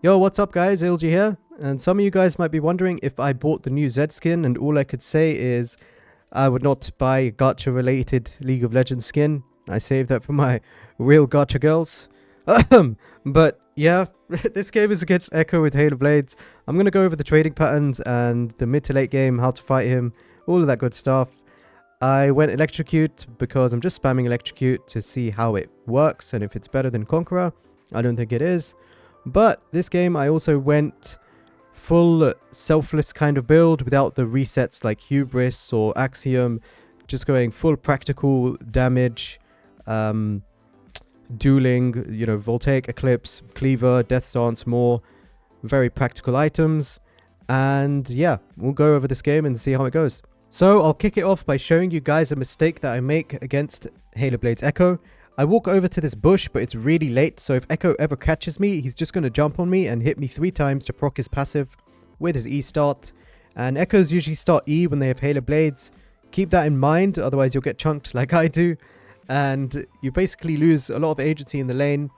Yo, what's up guys, ilji here, and some of you guys might be wondering if I bought the new Zed skin, and all I could say is I would not buy a gacha related League of Legends skin. I saved that for my real gacha girls. But yeah, this game is against Ekko with Halo Blades. I'm going to go over the trading patterns and the mid to late game, how to fight him, all of that good stuff. I went Electrocute because I'm just spamming Electrocute to see how it works and if it's better than Conqueror. I don't think it is. But this game I also went full selfless kind of build without the resets like Hubris or Axiom. Just going full practical damage, dueling, Voltaic, Eclipse, Cleaver, Death Dance, more very practical items. And yeah, we'll go over this game and see how it goes. So I'll kick it off by showing you guys a mistake that I make against Halo Blades Ekko. I walk over to this bush, but it's really late, so if Ekko ever catches me, he's just going to jump on me and hit me 3 times to proc his passive with his E start. And Echoes usually start E when they have Halo Blades. Keep that in mind, otherwise you'll get chunked like I do. And you basically lose a lot of agency in the lane.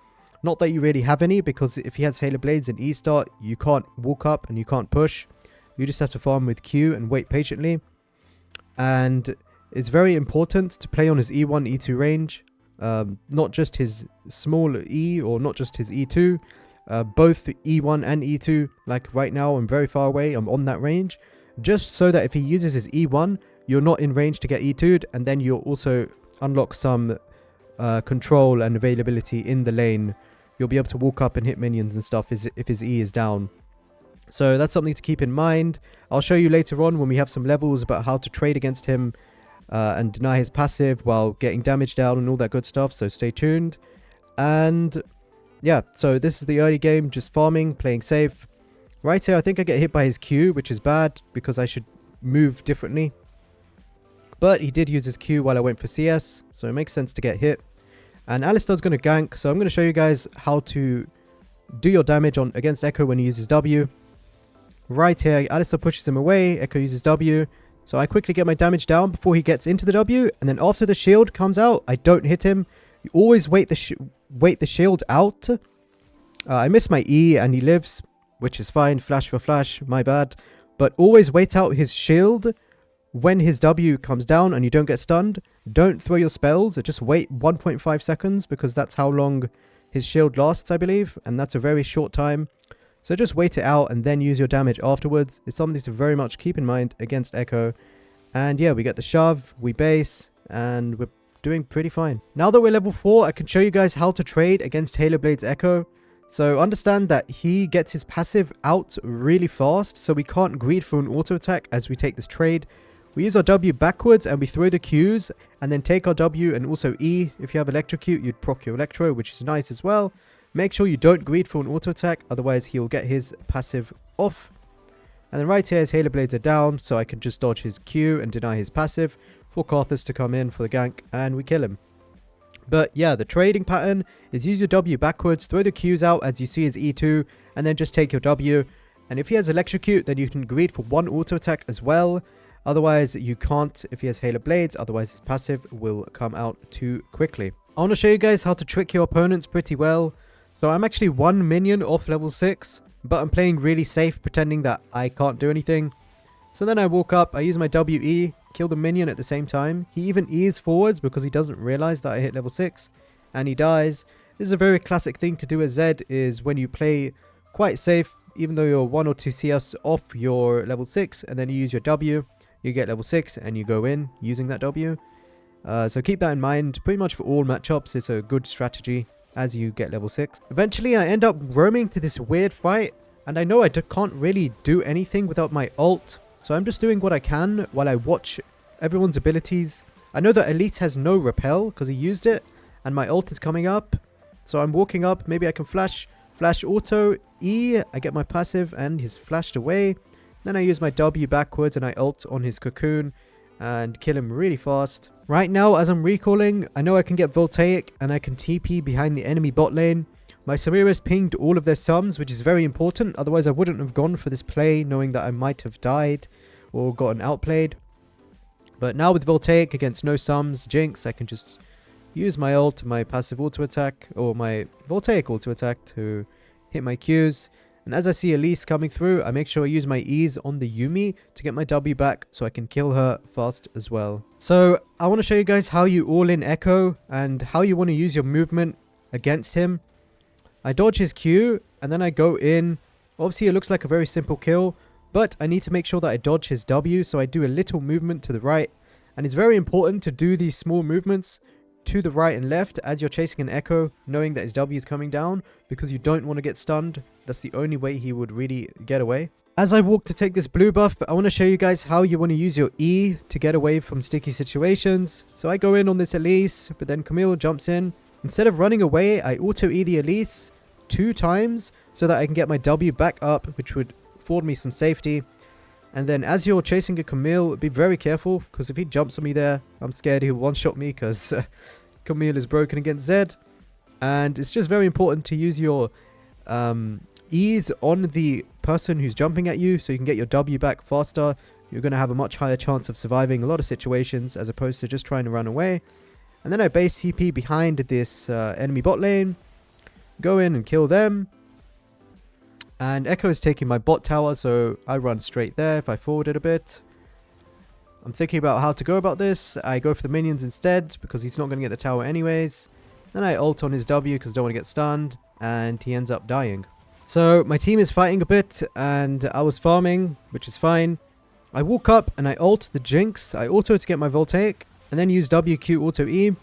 Not that you really have any, because if he has Halo Blades and E start, you can't walk up and you can't push. You just have to farm with Q and wait patiently. And it's very important to play on his E1, E2 range. Not just his small E or not just his E2, both E1 and E2. Like right now I'm very far away, I'm on that range, just so that if he uses his E1 you're not in range to get E2'd, and then you'll also unlock some control and availability in the lane. You'll be able to walk up and hit minions and stuff if his E is down. So that's something to keep in mind. I'll show you later on when we have some levels about how to trade against him and deny his passive while getting damage down and all that good stuff, so stay tuned. And yeah, so this is the early game, just farming, playing safe. Right here I think I get hit by his Q, which is bad because I should move differently. But he did use his Q while I went for CS, so it makes sense to get hit. And Alistar's going to gank, so I'm going to show you guys how to do your damage against Ekko when he uses W. Right here, Alistar pushes him away, Ekko uses W. So I quickly get my damage down before he gets into the W, and then after the shield comes out, I don't hit him. You always wait the shield out. I miss my E and he lives, which is fine. Flash for flash, my bad. But always wait out his shield when his W comes down and you don't get stunned. Don't throw your spells, just wait 1.5 seconds because that's how long his shield lasts, I believe. And that's a very short time. So just wait it out and then use your damage afterwards. It's something to very much keep in mind against Ekko. And yeah, we get the shove, we base, and we're doing pretty fine. Now that we're level 4, I can show you guys how to trade against Halo Blades Ekko. So understand that he gets his passive out really fast, so we can't greed for an auto attack as we take this trade. We use our W backwards and we throw the Qs and then take our W and also E. If you have Electrocute, you'd proc your Electro, which is nice as well. Make sure you don't greed for an auto attack, otherwise he'll get his passive off. And then right here his Halo Blades are down, so I can just dodge his Q and deny his passive for Karthus to come in for the gank, and we kill him. But yeah, the trading pattern is use your W backwards, throw the Qs out as you see his E2, and then just take your W. And if he has Electrocute, then you can greed for 1 auto attack as well. Otherwise you can't if he has Halo Blades, otherwise his passive will come out too quickly. I want to show you guys how to trick your opponents pretty well. So I'm actually 1 minion off level 6, but I'm playing really safe, pretending that I can't do anything. So then I walk up, I use my WE, kill the minion at the same time. He even E's forwards because he doesn't realize that I hit level 6, and he dies. This is a very classic thing to do as Zed, is when you play quite safe, even though you're 1 or 2 CS off your level 6, and then you use your W, you get level 6, and you go in using that W. So keep that in mind. Pretty much for all matchups, it's a good strategy as you get level 6. Eventually I end up roaming to this weird fight, and I know I can't really do anything without my ult, so I'm just doing what I can while I watch everyone's abilities. I know that Elite has no repel because he used it, and my ult is coming up, so I'm walking up. Maybe I can flash auto E, I get my passive and he's flashed away. Then I use my W backwards and I ult on his cocoon and kill him really fast. Right now, as I'm recalling, I know I can get Voltaic and I can TP behind the enemy bot lane. My Samiras pinged all of their sums, which is very important. Otherwise, I wouldn't have gone for this play, knowing that I might have died or gotten outplayed. But now with Voltaic against no sums, Jinx, I can just use my ult, my passive auto attack, or my Voltaic auto attack to hit my Qs. And as I see Elise coming through, I make sure I use my E's on the Yumi to get my W back so I can kill her fast as well. So I want to show you guys how you all in Ekko and how you want to use your movement against him. I dodge his Q and then I go in. Obviously it looks like a very simple kill, but I need to make sure that I dodge his W, so I do a little movement to the right. And it's very important to do these small movements to the right and left as you're chasing an Ekko, knowing that his W is coming down, because you don't want to get stunned. That's the only way he would really get away. As I walk to take this blue buff, I want to show you guys how you want to use your E to get away from sticky situations. So I go in on this Elise, but then Camille jumps in. Instead of running away, I auto E the Elise 2 times so that I can get my W back up, which would afford me some safety. And then as you're chasing a Camille, be very careful, because if he jumps on me there, I'm scared he'll one-shot me, because Camille is broken against Zed. And it's just very important to use your E's on the person who's jumping at you, so you can get your W back faster. You're going to have a much higher chance of surviving a lot of situations as opposed to just trying to run away. And then I base CP behind this enemy bot lane, go in and kill them. And Ekko is taking my bot tower, so I run straight there if I forward it a bit. I'm thinking about how to go about this. I go for the minions instead, because he's not going to get the tower anyways. Then I ult on his W, because I don't want to get stunned. And he ends up dying. So my team is fighting a bit, and I was farming, which is fine. I walk up and I ult the Jinx. I auto to get my Voltaic, and then use WQ auto E. It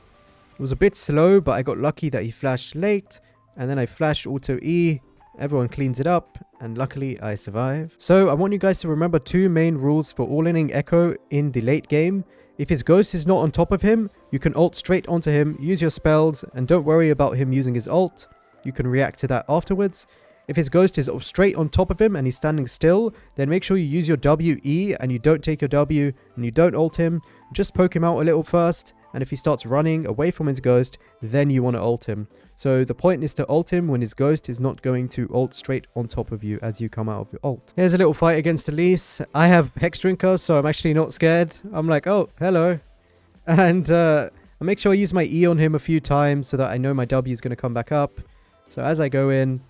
was a bit slow, but I got lucky that he flashed late. And then I flash auto E. Everyone cleans it up, and luckily I survive. So I want you guys to remember 2 main rules for all-inning Ekko in the late game. If his ghost is not on top of him, you can ult straight onto him, use your spells, and don't worry about him using his ult. You can react to that afterwards. If his ghost is straight on top of him and he's standing still, then make sure you use your WE and you don't take your W and you don't ult him. Just poke him out a little first, and if he starts running away from his ghost, then you want to ult him. So the point is to ult him when his ghost is not going to ult straight on top of you as you come out of your ult. Here's a little fight against Elise. I have Hex Drinker, so I'm actually not scared. I'm like, oh, hello. And I make sure I use my E on him a few times so that I know my W is going to come back up. So as I go in,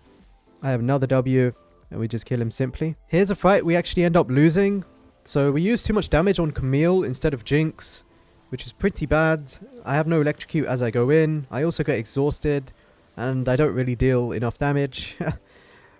I have another W, and we just kill him simply. Here's a fight we actually end up losing. So we use too much damage on Camille instead of Jinx, which is pretty bad. I have no electrocute as I go in. I also get exhausted, and I don't really deal enough damage,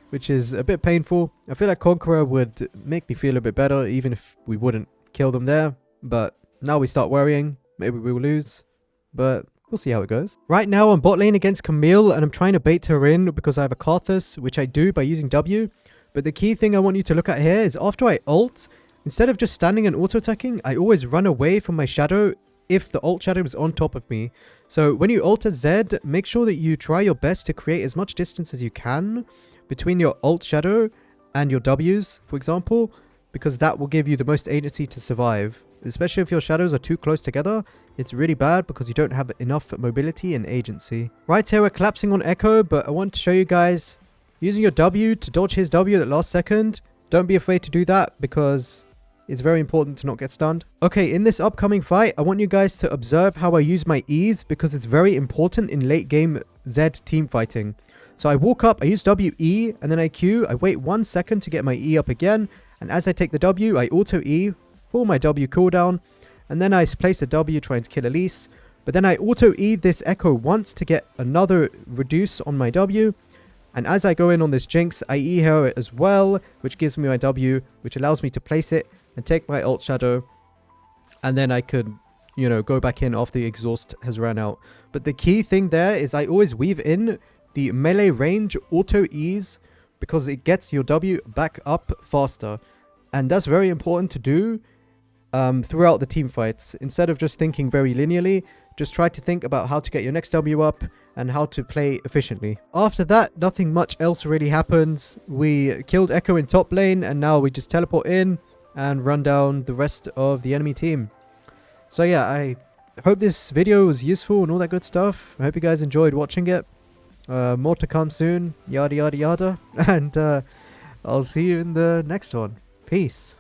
which is a bit painful. I feel like Conqueror would make me feel a bit better, even if we wouldn't kill them there. But now we start worrying. Maybe we will lose, but we'll see how it goes. Right now I'm bot lane against Camille, and I'm trying to bait her in because I have a Karthus, which I do by using W. But the key thing I want you to look at here is after I ult, instead of just standing and auto-attacking, I always run away from my shadow if the ult shadow is on top of me. So when you ult a Zed, make sure that you try your best to create as much distance as you can between your ult shadow and your Ws, for example, because that will give you the most agency to survive. Especially if your shadows are too close together, it's really bad because you don't have enough mobility and agency. Right here we're collapsing on Ekko, but I want to show you guys using your W to dodge his W at the last second. Don't be afraid to do that because it's very important to not get stunned. Okay, in this upcoming fight, I want you guys to observe how I use my E's because it's very important in late game Zed team fighting. So I walk up, I use WE, and then I Q. I wait 1 second to get my E up again, and as I take the W, I auto E for my W cooldown, and then I place a W trying to kill Elise. But then I auto E this Ekko once to get another reduce on my W. And as I go in on this Jinx, I E her as well, which gives me my W, which allows me to place it and take my ult shadow. And then I could, you know, go back in after the exhaust has run out. But the key thing there is I always weave in the melee range auto E's because it gets your W back up faster. And that's very important to do throughout the team fights. Instead of just thinking very linearly, just try to think about how to get your next W up and how to play efficiently. After that, nothing much else really happens. We killed Ekko in top lane, and now we just teleport in and run down the rest of the enemy team. So yeah, I hope this video was useful and all that good stuff. I hope you guys enjoyed watching it. More to come soon, yada yada yada. And I'll see you in the next one. Peace.